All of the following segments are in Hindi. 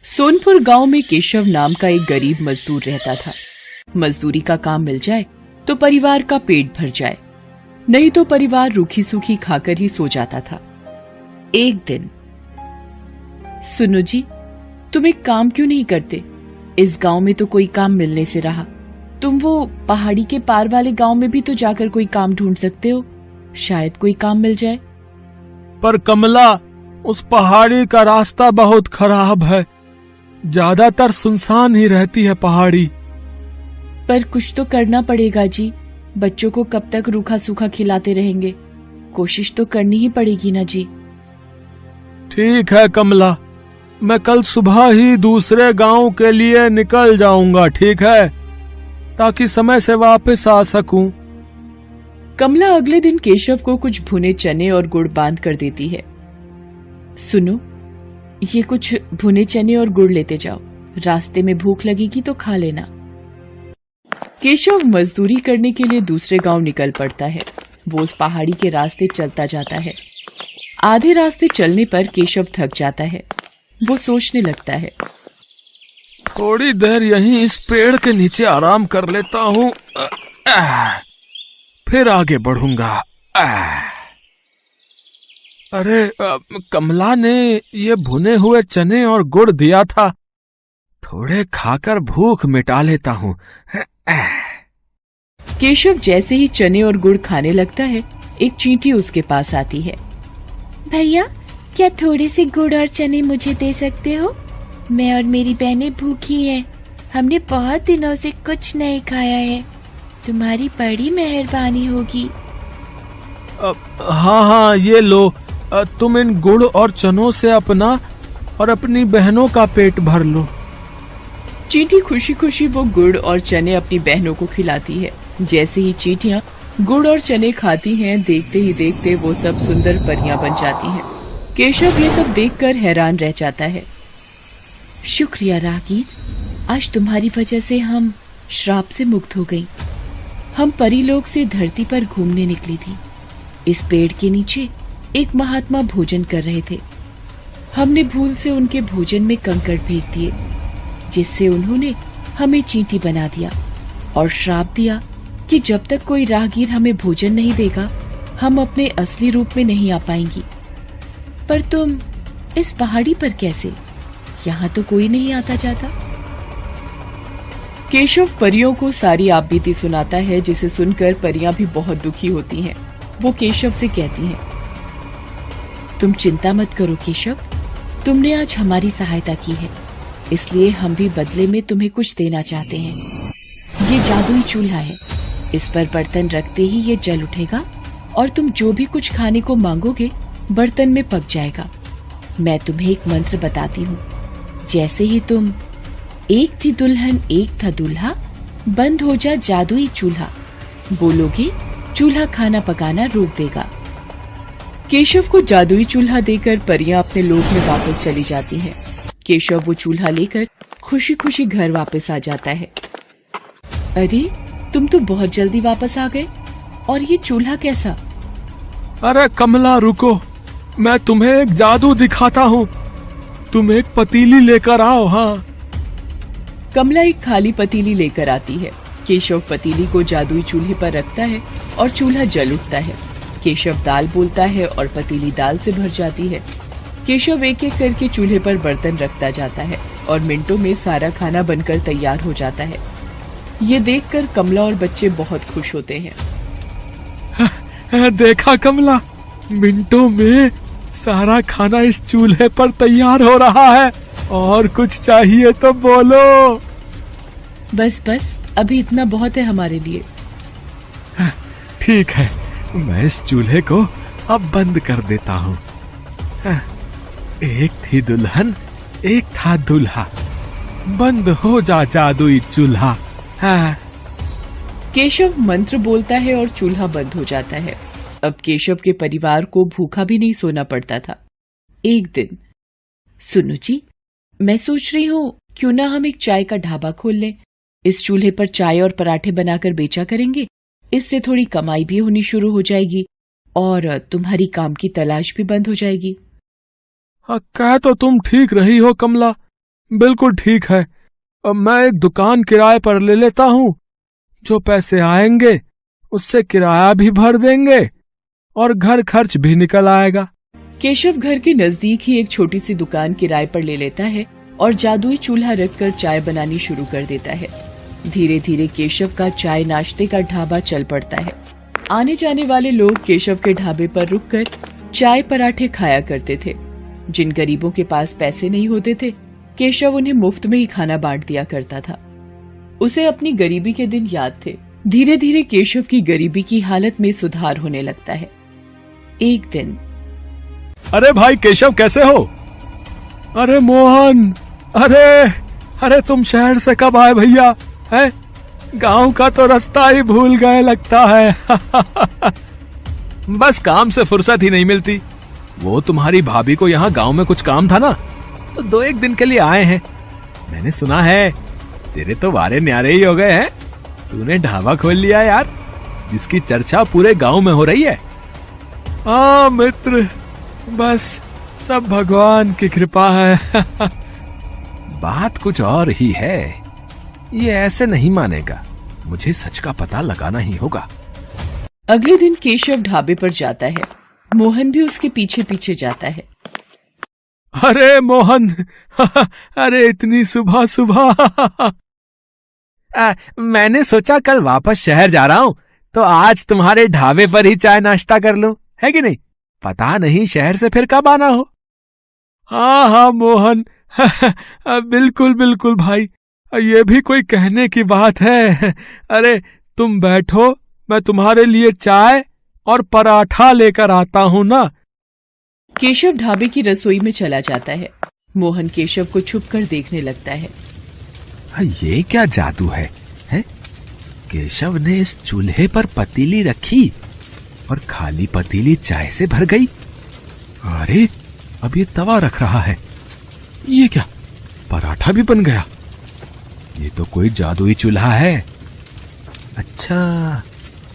सोनपुर गांव में केशव नाम का एक गरीब मजदूर रहता था। मजदूरी का काम मिल जाए तो परिवार का पेट भर जाए, नहीं तो परिवार रूखी सूखी खाकर ही सो जाता था। एक दिन, सुनो जी, तुम एक काम क्यों नहीं करते? इस गांव में तो कोई काम मिलने से रहा। तुम वो पहाड़ी के पार वाले गांव में भी तो जाकर कोई काम ढूंढ सकते हो, शायद कोई काम मिल जाए। पर कमला, उस पहाड़ी का रास्ता बहुत खराब है, ज्यादातर सुनसान ही रहती है पहाड़ी। पर कुछ तो करना पड़ेगा जी, बच्चों को कब तक रूखा सूखा खिलाते रहेंगे? कोशिश तो करनी ही पड़ेगी ना जी। ठीक है कमला, मैं कल सुबह ही दूसरे गांव के लिए निकल जाऊंगा, ठीक है, ताकि समय से वापस आ सकूं। कमला अगले दिन केशव को कुछ भुने चने और गुड़ बांध कर देती है। सुनो, ये कुछ भुने चने और गुड़ लेते जाओ, रास्ते में भूख लगेगी तो खा लेना। केशव मजदूरी करने के लिए दूसरे गांव निकल पड़ता है। वो उस पहाड़ी के रास्ते चलता जाता है। आधे रास्ते चलने पर केशव थक जाता है। वो सोचने लगता है, थोड़ी देर यहीं इस पेड़ के नीचे आराम कर लेता हूँ, फिर आगे बढ़ूंगा। अरे, कमला ने ये भुने हुए चने और गुड़ दिया था, थोड़े खाकर भूख मिटा लेता हूँ। केशव जैसे ही चने और गुड़ खाने लगता है, एक चींटी उसके पास आती है। भैया, क्या थोड़े से गुड़ और चने मुझे दे सकते हो? मैं और मेरी बहनें भूखी हैं। हमने बहुत दिनों से कुछ नहीं खाया है। तुम्हारी बड़ी मेहरबानी होगी। हाँ हाँ, ये लो, तुम इन गुड़ और चनों से अपना और अपनी बहनों का पेट भर लो। चींटी खुशी खुशी वो गुड़ और चने अपनी बहनों को खिलाती है। जैसे ही चींटियां गुड़ और चने खाती हैं, देखते ही देखते वो सब सुंदर परियां बन जाती हैं। केशव ये सब देखकर हैरान रह जाता है। शुक्रिया रागीर, आज तुम्हारी वजह से हम श्राप से मुक्त हो गई। हम परीलोक से धरती पर घूमने निकली थी। इस पेड़ के नीचे एक महात्मा भोजन कर रहे थे। हमने भूल से उनके भोजन में कंकड़ फेंक दिए, जिससे उन्होंने हमें चींटी बना दिया और श्राप दिया कि जब तक कोई राहगीर हमें भोजन नहीं देगा, हम अपने असली रूप में नहीं आ पाएंगी। पर तुम इस पहाड़ी पर कैसे? यहाँ तो कोई नहीं आता जाता। केशव परियों को सारी आपबीती सुनाता है, जिसे सुनकर परियां भी बहुत दुखी होती हैं। वो केशव से कहती हैं, तुम चिंता मत करो केशव, तुमने आज हमारी सहायता की है, इसलिए हम भी बदले में तुम्हें कुछ देना चाहते हैं। ये जादुई चूल्हा है, इस पर बर्तन रखते ही ये जल उठेगा और तुम जो भी कुछ खाने को मांगोगे बर्तन में पक जाएगा। मैं तुम्हें एक मंत्र बताती हूँ। जैसे ही तुम एक थी दुल्हन एक था दूल्हा, बंद हो जा जादुई चूल्हा बोलोगे, चूल्हा खाना पकाना रोक देगा। केशव को जादुई चूल्हा देकर परियां अपने लोक में वापस चली जाती हैं। केशव वो चूल्हा लेकर खुशी खुशी घर वापस आ जाता है। अरे, तुम तो बहुत जल्दी वापस आ गए, और ये चूल्हा कैसा? अरे कमला, रुको, मैं तुम्हें एक जादू दिखाता हूँ। तुम एक पतीली लेकर आओ। हाँ। कमला एक खाली पतीली लेकर आती है। केशव पतीली को जादुई चूल्हे पर रखता है और चूल्हा जल उठता है। केशव दाल बोलता है और पतीली दाल से भर जाती है। केशव एक एक करके चूल्हे पर बर्तन रखता जाता है और मिनटों में सारा खाना बनकर तैयार हो जाता है। ये देखकर कमला और बच्चे बहुत खुश होते हैं। देखा कमला, मिनटों में सारा खाना इस चूल्हे पर तैयार हो रहा है। और कुछ चाहिए तो बोलो। बस बस, अभी इतना बहुत है हमारे लिए। ठीक है, मैं इस चूल्हे को अब बंद कर देता हूँ। एक थी दुल्हन एक था दूल्हा, बंद हो जा जादुई चूल्हा। केशव मंत्र बोलता है और चूल्हा बंद हो जाता है। अब केशव के परिवार को भूखा भी नहीं सोना पड़ता था। एक दिन, सुनो जी, मैं सोच रही हूँ क्यों ना हम एक चाय का ढाबा खोल लें। इस चूल्हे पर चाय और पराठे बनाकर बेचा करेंगे, इससे थोड़ी कमाई भी होनी शुरू हो जाएगी और तुम्हारी काम की तलाश भी बंद हो जाएगी। कह तो तुम ठीक रही हो कमला, बिल्कुल ठीक है। अब मैं एक दुकान किराए पर ले लेता हूँ। जो पैसे आएंगे उससे किराया भी भर देंगे और घर खर्च भी निकल आएगा। केशव घर के नजदीक ही एक छोटी सी दुकान किराए पर ले लेता है और जादुई चूल्हा रखकर चाय बनानी शुरू कर देता है। धीरे धीरे केशव का चाय नाश्ते का ढाबा चल पड़ता है। आने जाने वाले लोग केशव के ढाबे पर रुककर चाय पराठे खाया करते थे। जिन गरीबों के पास पैसे नहीं होते थे, केशव उन्हें मुफ्त में ही खाना बांट दिया करता था। उसे अपनी गरीबी के दिन याद थे। धीरे धीरे केशव की गरीबी की हालत में सुधार होने लगता है। एक दिन, अरे भाई केशव, कैसे हो? अरे मोहन, अरे तुम शहर से कब आए भैया? हैं? गांव का तो रास्ता ही भूल गए लगता है। बस काम से फुर्सत ही नहीं मिलती। वो तुम्हारी भाभी को यहाँ गांव में कुछ काम था ना, तो 2-1 दिन के लिए आए हैं। मैंने सुना है तेरे तो वारे न्यारे ही हो गए हैं। तूने ढाबा खोल लिया यार, जिसकी चर्चा पूरे गांव में हो रही है। हाँ मित्र, बस सब भगवान की कृपा है। बात कुछ और ही है। ये ऐसे नहीं मानेगा, मुझे सच का पता लगाना ही होगा। अगले दिन केशव ढाबे पर जाता है। मोहन भी उसके पीछे पीछे जाता है। अरे मोहन, अरे इतनी सुबह सुबह। मैंने सोचा कल वापस शहर जा रहा हूँ, तो आज तुम्हारे ढाबे पर ही चाय नाश्ता कर लूं, है कि नहीं? पता नहीं शहर से फिर कब आना हो। हाँ मोहन, बिल्कुल बिल्कुल भाई, ये भी कोई कहने की बात है। अरे तुम बैठो, मैं तुम्हारे लिए चाय और पराठा लेकर आता हूँ ना। केशव ढाबे की रसोई में चला जाता है। मोहन केशव को छुपकर देखने लगता है। ये क्या जादू है? केशव ने इस चूल्हे पर पतीली रखी और खाली पतीली चाय से भर गई। अरे अब ये तवा रख रहा है। ये क्या, पराठा भी बन गया? ये तो कोई जादुई चूल्हा है। अच्छा,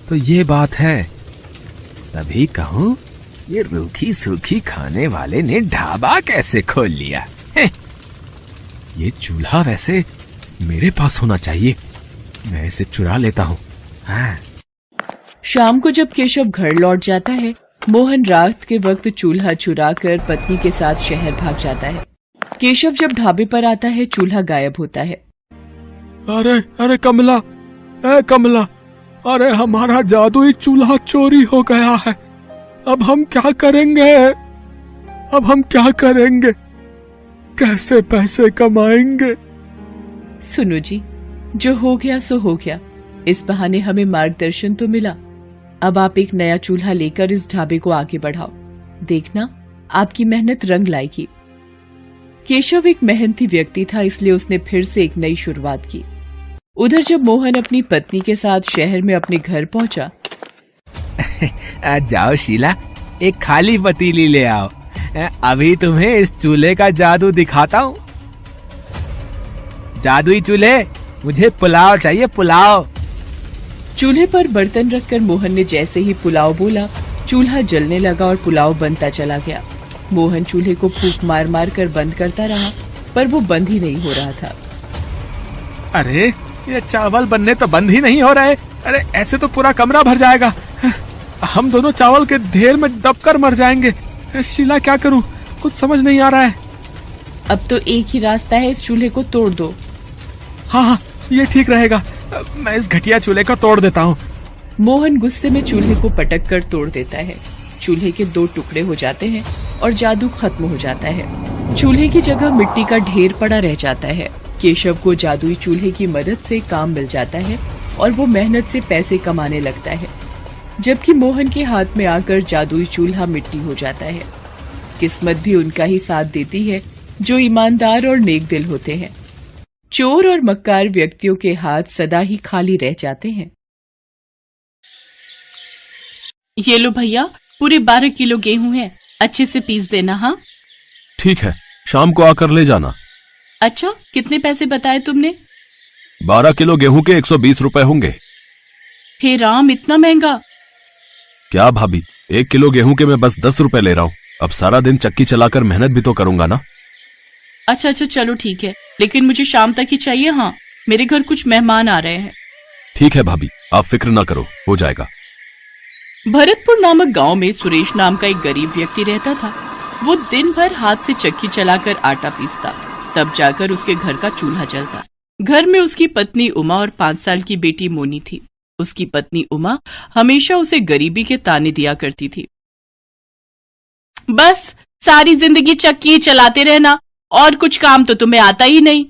तो ये बात है। तभी कहूं, ये रूखी सूखी खाने वाले ने ढाबा कैसे खोल लिया? ये चूल्हा वैसे मेरे पास होना चाहिए, मैं इसे चुरा लेता हूँ। हाँ। शाम को जब केशव घर लौट जाता है, मोहन रात के वक्त चूल्हा चुरा कर पत्नी के साथ शहर भाग जाता है। केशव जब ढाबे पर आता है, चूल्हा गायब होता है। अरे कमला, कमला, अरे हमारा जादुई चूल्हा चोरी हो गया है। अब हम क्या करेंगे? कैसे पैसे कमाएंगे? सुनो जी, जो हो गया सो हो गया। इस बहाने हमें मार्गदर्शन तो मिला। अब आप एक नया चूल्हा लेकर इस ढाबे को आगे बढ़ाओ। देखना, आपकी मेहनत रंग लाएगी। केशव एक मेहनती व्यक्ति था, इसलिए उसने फिर से एक नई शुरुआत की। उधर जब मोहन अपनी पत्नी के साथ शहर में अपने घर पहुंचा। जाओ शीला, एक खाली पतीली ले आओ। अभी तुम्हें इस चूल्हे का जादू दिखाता हूँ। जादुई चूल्हे, मुझे पुलाव चाहिए, पुलाव। चूल्हे पर बर्तन रखकर मोहन ने जैसे ही पुलाव बोला, चूल्हा जलने लगा और पुलाव बनता चला गया। मोहन चूल्हे को फूंक मार मार कर बंद करता रहा, पर वो बंद ही नहीं हो रहा था। अरे ये चावल बनने तो बंद ही नहीं हो रहे। अरे ऐसे तो पूरा कमरा भर जाएगा। हम दोनों चावल के ढेर में दबकर मर जाएंगे। शीला, क्या करूं? कुछ समझ नहीं आ रहा है। अब तो एक ही रास्ता है, इस चूल्हे को तोड़ दो। हाँ, ये ठीक रहेगा। मैं इस घटिया चूल्हे को तोड़ देता हूँ। मोहन गुस्से में चूल्हे को पटक कर तोड़ देता है। चूल्हे के 2 टुकड़े हो जाते हैं और जादू खत्म हो जाता है। चूल्हे की जगह मिट्टी का ढेर पड़ा रह जाता है। केशव को जादुई चूल्हे की मदद से काम मिल जाता है और वो मेहनत से पैसे कमाने लगता है, जबकि मोहन के हाथ में आकर जादुई चूल्हा मिट्टी हो जाता है। किस्मत भी उनका ही साथ देती है जो ईमानदार और नेक दिल होते हैं। चोर और मक्कार व्यक्तियों के हाथ सदा ही खाली रह जाते हैं। ये लो भैया, पूरे 12 किलो गेहूं है, अच्छे से पीस देना। हाँ ठीक है, शाम को आकर ले जाना। अच्छा, कितने पैसे बताए तुमने? 12 किलो गेहूं के 120 रुपए होंगे। हे राम, इतना महंगा? क्या भाभी, 1 किलो गेहूं के मैं बस 10 रुपए ले रहा हूँ। अब सारा दिन चक्की चलाकर मेहनत भी तो करूंगा ना। अच्छा चलो ठीक है, लेकिन मुझे शाम तक ही चाहिए। हाँ, मेरे घर कुछ मेहमान आ रहे हैं। ठीक है भाभी, आप फिक्र ना करो, हो जाएगा। भरतपुर नामक गांव में सुरेश नाम का एक गरीब व्यक्ति रहता था। वो दिन भर हाथ से चक्की चलाकर आटा पीसता, तब जाकर उसके घर का चूल्हा जलता। घर में उसकी पत्नी उमा और 5 साल की बेटी मोनी थी। उसकी पत्नी उमा हमेशा उसे गरीबी के ताने दिया करती थी। बस सारी जिंदगी चक्की चलाते रहना, और कुछ काम तो तुम्हें आता ही नहीं।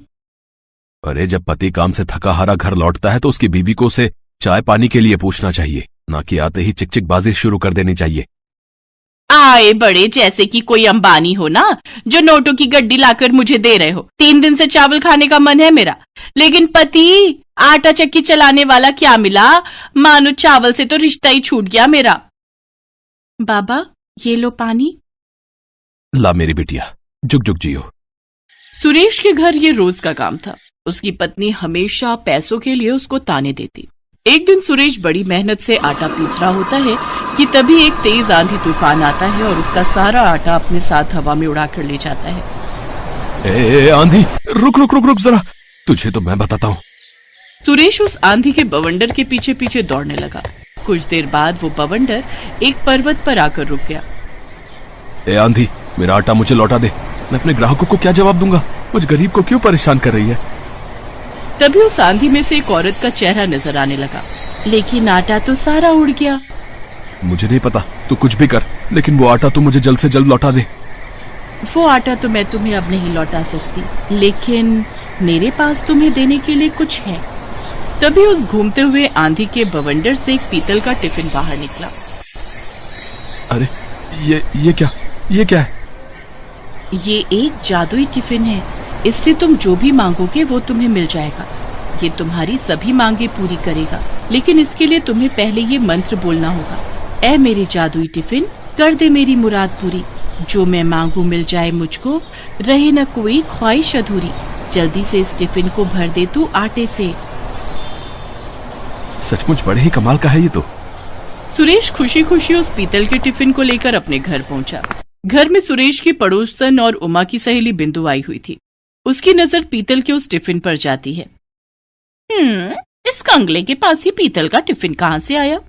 अरे जब पति काम से थका हारा घर लौटता है तो उसकी बीवी को उसे चाय पानी के लिए पूछना चाहिए, ना कि आते ही चिक चिक बाजी शुरू कर देनी चाहिए। आए बड़े जैसे कि कोई अंबानी हो ना, जो नोटों की गड्डी लाकर मुझे दे रहे हो। 3 दिन से चावल खाने का मन है मेरा, लेकिन पति आटा चक्की चलाने वाला क्या मिला, मानो चावल से तो रिश्ता ही छूट गया मेरा। बाबा ये लो पानी। ला मेरी बिटिया, जुग जुग जियो। सुरेश के घर ये रोज का काम था। उसकी पत्नी हमेशा पैसों के लिए उसको ताने देती। एक दिन सुरेश बड़ी मेहनत से आटा पीस रहा होता है कि तभी एक तेज आंधी तूफान आता है और उसका सारा आटा अपने साथ हवा में उड़ाकर ले जाता है। ए आंधी, रुक रुक रुक रुक जरा, तुझे तो मैं बताता हूँ। सुरेश उस आंधी के बवंडर के पीछे पीछे दौड़ने लगा। कुछ देर बाद वो बवंडर एक पर्वत पर आकर रुक गया। ए आंधी, मेरा आटा मुझे लौटा दे, मैं अपने ग्राहकों को क्या जवाब दूंगा, मुझ गरीब को क्यों परेशान कर रही है। तभी उस आंधी में से एक औरत का चेहरा नजर आने लगा, लेकिन आटा तो सारा उड़ गया। मुझे नहीं पता, तू कुछ भी कर, लेकिन वो आटा तू मुझे जल्द से जल्द लौटा दे। वो आटा तो मैं तुम्हें अब नहीं लौटा सकती, लेकिन मेरे पास तुम्हें देने के लिए कुछ है। तभी उस घूमते हुए आंधी के बवंडर से एक पीतल का टिफिन बाहर निकला। अरे ये क्या है? ये एक जादुई टिफिन है, इससे तुम जो भी मांगोगे वो तुम्हें मिल जाएगा। ये तुम्हारी सभी मांगे पूरी करेगा, लेकिन इसके लिए तुम्हें पहले ये मंत्र बोलना होगा। ऐ मेरे जादुई टिफिन, कर दे मेरी मुराद पूरी, जो मैं मांगू मिल जाए मुझको, रहे न कोई ख्वाहिश अधूरी, जल्दी से इस टिफिन को भर दे तू आटे से। सचमुच बड़े ही कमाल का है ये तो। सुरेश खुशी खुशी उस पीतल के टिफिन को लेकर अपने घर पहुंचा। घर में सुरेश की पड़ोसन और उमा की सहेली बिंदु आई हुई थी। उसकी नजर पीतल के उस टिफिन पर जाती है। इस कंगले के पास ही पीतल का टिफिन कहाँ से आया?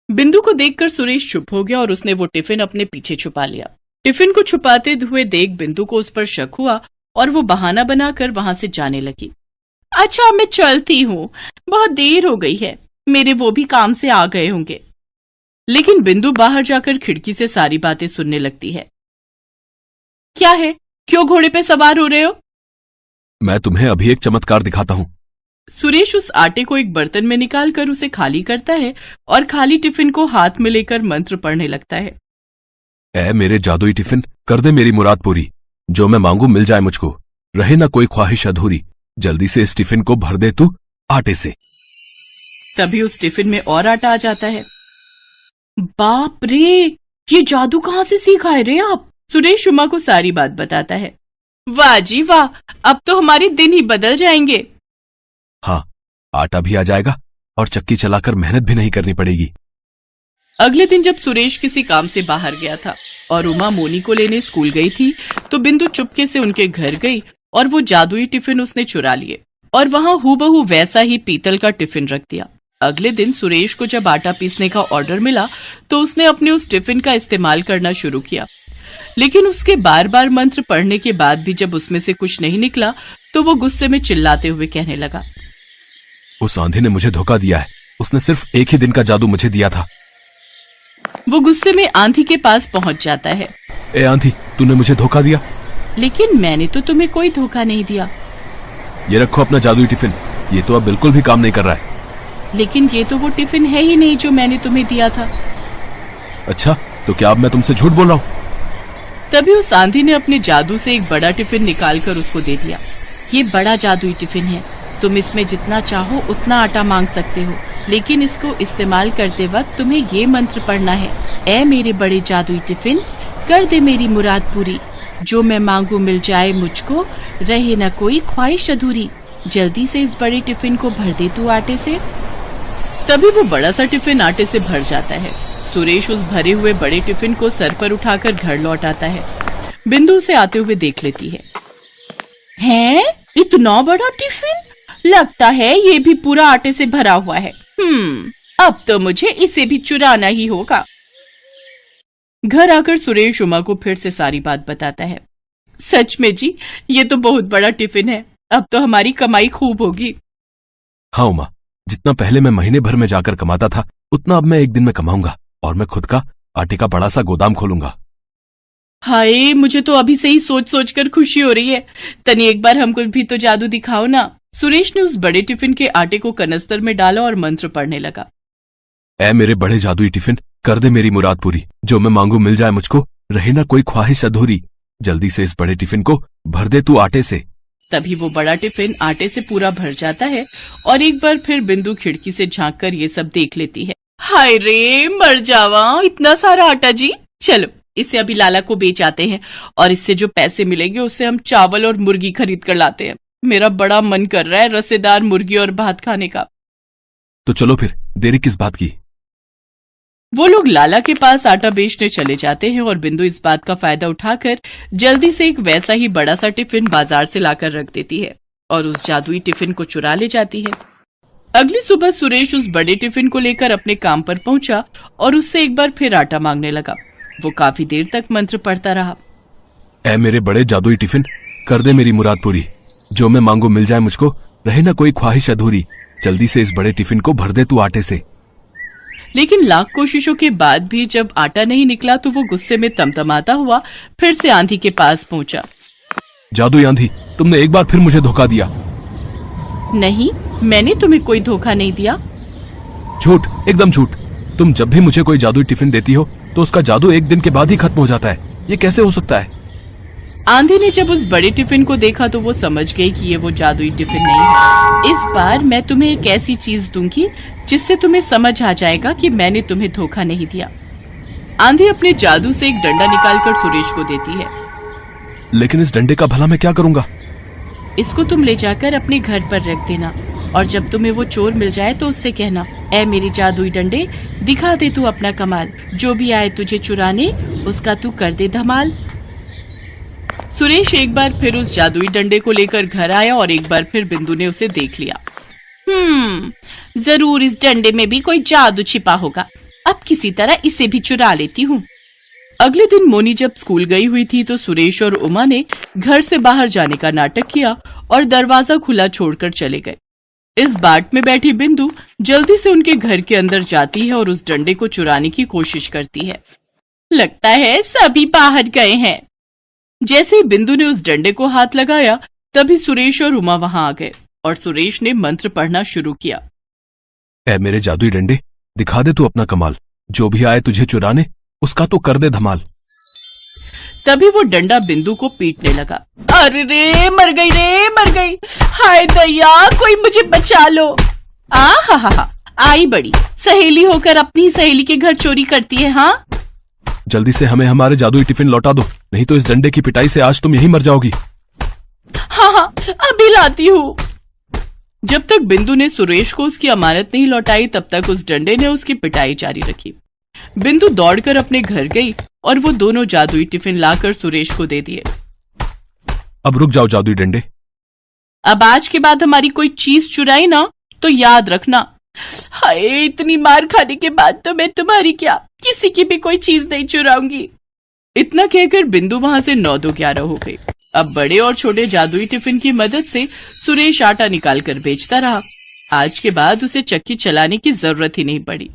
बिंदु को देखकर सुरेश चुप हो गया और उसने वो टिफिन अपने पीछे छुपा लिया। टिफिन को छुपाते हुए देख बिंदु को उस पर शक हुआ और वो बहाना बनाकर वहां से जाने लगी। अच्छा मैं चलती हूँ, बहुत देर हो गई है, मेरे वो भी काम से आ गए होंगे। लेकिन बिंदु बाहर जाकर खिड़की से सारी बातें सुनने लगती है। क्या है, क्यों घोड़े पे सवार हो रहे हो? मैं तुम्हें अभी एक चमत्कार दिखाता हूँ। सुरेश उस आटे को एक बर्तन में निकालकर उसे खाली करता है और खाली टिफिन को हाथ में लेकर मंत्र पढ़ने लगता है। ऐ मेरे जादुई टिफिन, कर दे मेरी मुराद पूरी, जो मैं मांगू मिल जाए मुझको, रहे ना कोई ख्वाहिश अधूरी, जल्दी से इस टिफिन को भर दे तू आटे से। तभी उस टिफिन में और आटा आ जाता है। बाप रे, ये जादू कहाँ से सीखा है रे आप? सुरेश उमा को सारी बात बताता है। वाह जी वाह, अब तो हमारे दिन ही बदल जाएंगे। हाँ, आटा भी आ जाएगा और चक्की चलाकर मेहनत भी नहीं करनी पड़ेगी। अगले दिन जब सुरेश किसी काम से बाहर गया था और उमा मोनी को लेने स्कूल गई थी, तो बिंदु चुपके से उनके घर गई और वो जादुई टिफिन उसने चुरा लिए और वहां हूबहू वैसा ही पीतल का टिफिन रख दिया। अगले दिन सुरेश को जब आटा पीसने का ऑर्डर मिला तो उसने अपने उस टिफिन का इस्तेमाल करना शुरू किया, लेकिन उसके बार बार मंत्र पढ़ने के बाद भी जब उसमें से कुछ नहीं निकला तो वो गुस्से में चिल्लाते हुए कहने लगा, उस आंधी ने मुझे धोखा दिया है, उसने सिर्फ एक ही दिन का जादू मुझे दिया था। वो गुस्से में आंधी के पास पहुंच जाता है। ए आंधी, तूने मुझे धोखा दिया। लेकिन मैंने तो तुम्हें कोई धोखा नहीं दिया। ये रखो अपना जादुई टिफिन, ये तो अब बिल्कुल भी काम नहीं कर रहा है। लेकिन ये तो वो टिफिन है ही नहीं जो मैंने तुम्हें दिया था। अच्छा, तो क्या अब मैं तुमसे झूठ बोल रहा हूँ? तभी उस आंधी ने अपने जादू से एक बड़ा टिफिन निकालकर उसको दे दिया। ये बड़ा जादुई टिफिन है, तुम इसमें जितना चाहो उतना आटा मांग सकते हो, लेकिन इसको इस्तेमाल करते वक्त तुम्हें ये मंत्र पढ़ना है। ऐ मेरे बड़े जादुई टिफिन, कर दे मेरी मुराद पूरी, जो मैं मांगू मिल जाए मुझको, रहे न कोई ख्वाहिश अधूरी, जल्दी से इस बड़े टिफिन को भर दे तू आटे से। तभी वो बड़ा सा टिफिन आटे से भर जाता है। सुरेश उस भरे हुए बड़े टिफिन को सर पर उठाकर घर लौट आता है। बिंदु उसे आते हुए देख लेती है। हैं? इतना बड़ा टिफिन? लगता है ये भी पूरा आटे से भरा हुआ है। अब तो मुझे इसे भी चुराना ही होगा। घर आकर सुरेश उमा को फिर से सारी बात बताता है। सच में जी, ये तो बहुत बड़ा टिफिन है। अब तो हमारी कमाई खूब होगी। हाँ उमा, जितना पहले मैं महीने भर में जाकर कमाता था उतना अब मैं एक दिन में कमाऊंगा और मैं खुद का आटे का बड़ा सा गोदाम खोलूंगा। हाय, मुझे तो अभी से ही सोच सोच कर खुशी हो रही है। तनी एक बार हमको भी तो जादू दिखाओ ना। सुरेश ने उस बड़े टिफिन के आटे को कनस्तर में डाला और मंत्र पढ़ने लगा। ऐ मेरे बड़े जादुई टिफिन, कर दे मेरी मुराद पूरी, जो मैं मांगू मिल जाए मुझको, रहे ना कोई ख्वाहिश अधूरी, जल्दी से इस बड़े टिफिन को भर दे तू आटे से। तभी वो बड़ा टिफिन आटे से पूरा भर जाता है और एक बार फिर बिंदु खिड़की से झांक कर ये सब देख लेती है। हाय रे, मर जावा, इतना सारा आटा जी। चलो इसे अभी लाला को बेच आते हैं और इससे जो पैसे मिलेंगे उससे हम चावल और मुर्गी खरीद कर लाते हैं। मेरा बड़ा मन कर रहा है रसेदार मुर्गी और भात खाने का। तो चलो फिर, देरी किस बात की। वो लोग लाला के पास आटा बेचने चले जाते हैं और बिंदु इस बात का फायदा उठाकर जल्दी से एक वैसा ही बड़ा सा टिफिन बाजार से लाकर रख देती है और उस जादुई टिफिन को चुरा ले जाती है। अगली सुबह सुरेश उस बड़े टिफिन को लेकर अपने काम पर पहुंचा और उससे एक बार फिर आटा मांगने लगा। वो काफी देर तक मंत्र पढ़ता रहा। ऐ मेरे बड़े जादुई टिफिन, कर दे मेरी मुराद पूरी, जो मैं मांगू मिल जाए मुझको, रहे ना कोई ख्वाहिश अधूरी, जल्दी से इस बड़े टिफिन को भर दे तू आटे से। लेकिन लाख कोशिशों के बाद भी जब आटा नहीं निकला तो वो गुस्से में तमतमाता हुआ फिर से आंधी के पास पहुंचा। जादुई आंधी, तुमने एक बार फिर मुझे धोखा दिया। नहीं, मैंने तुम्हें कोई धोखा नहीं दिया। झूठ, एकदम झूठ। तुम जब भी मुझे कोई जादुई टिफिन देती हो तो उसका जादू एक दिन के बाद ही खत्म हो जाता है। ये कैसे हो सकता है? आंधी ने जब उस बड़े टिफिन को देखा तो वो समझ गई कि ये वो जादुई टिफिन नहीं है। इस बार मैं तुम्हें एक ऐसी चीज दूंगी जिससे तुम्हें समझ आ जाएगा कि मैंने तुम्हें धोखा नहीं दिया। आंधी अपने जादू से एक डंडा निकालकर सुरेश को देती है। लेकिन इस डंडे का भला मैं क्या करूंगा? इसको तुम ले जाकर अपने घर पर रख देना और जब तुम्हें वो चोर मिल जाए तो उससे कहना, ऐ मेरे जादुई डंडे, दिखा दे तू अपना कमाल, जो भी आए तुझे चुराने उसका तू कर दे धमाल। सुरेश एक बार फिर उस जादुई डंडे को लेकर घर आया और एक बार फिर बिंदु ने उसे देख लिया। जरूर इस डंडे में भी कोई जादू छिपा होगा। अब किसी तरह इसे भी चुरा लेती हूँ। अगले दिन मोनी जब स्कूल गई हुई थी तो सुरेश और उमा ने घर से बाहर जाने का नाटक किया और दरवाजा खुला छोड़कर चले गए। इस बाट में बैठी बिंदु जल्दी से उनके घर के अंदर जाती है और उस डंडे को चुराने की कोशिश करती है। लगता है सभी बाहर गए हैं। जैसे ही बिंदु ने उस डंडे को हाथ लगाया तभी सुरेश और उमा वहां आ गए और सुरेश ने मंत्र पढ़ना शुरू किया। ऐ मेरे जादुई डंडे, दिखा दे तू अपना कमाल, जो भी आए तुझे चुराने उसका तो कर दे धमाल। तभी वो डंडा बिंदु को पीटने लगा। अरे रे, मर गई रे, मर गई। हाय दैया, कोई मुझे बचा लो। हा, आई बड़ी सहेली होकर अपनी सहेली के घर चोरी करती है। हाँ, जल्दी से हमें हमारे जादुई टिफिन लौटा दो, नहीं तो इस डंडे की पिटाई से आज तुम यहीं मर जाओगी। हाँ, अभी लाती हूँ। जब तक बिंदु ने सुरेश को उसकी अमानत नहीं लौटाई तब तक उस डंडे ने उसकी पिटाई जारी रखी। बिंदु दौड़कर अपने घर गई और वो दोनों जादुई टिफिन लाकर सुरेश को दे दिए। अब रुक जाओ जादुई डंडे। अब आज के बाद हमारी कोई चीज चुराई ना तो याद रखना। हाय, इतनी मार खाने के बाद तो मैं तुम्हारी क्या किसी की भी कोई चीज नहीं चुराऊंगी। इतना कहकर बिंदु वहां से 9-2-11 हो गई। अब बड़े और छोटे जादुई टिफिन की मदद से सुरेश आटा निकाल कर बेचता रहा। आज के बाद उसे चक्की चलाने की जरूरत ही नहीं पड़ी।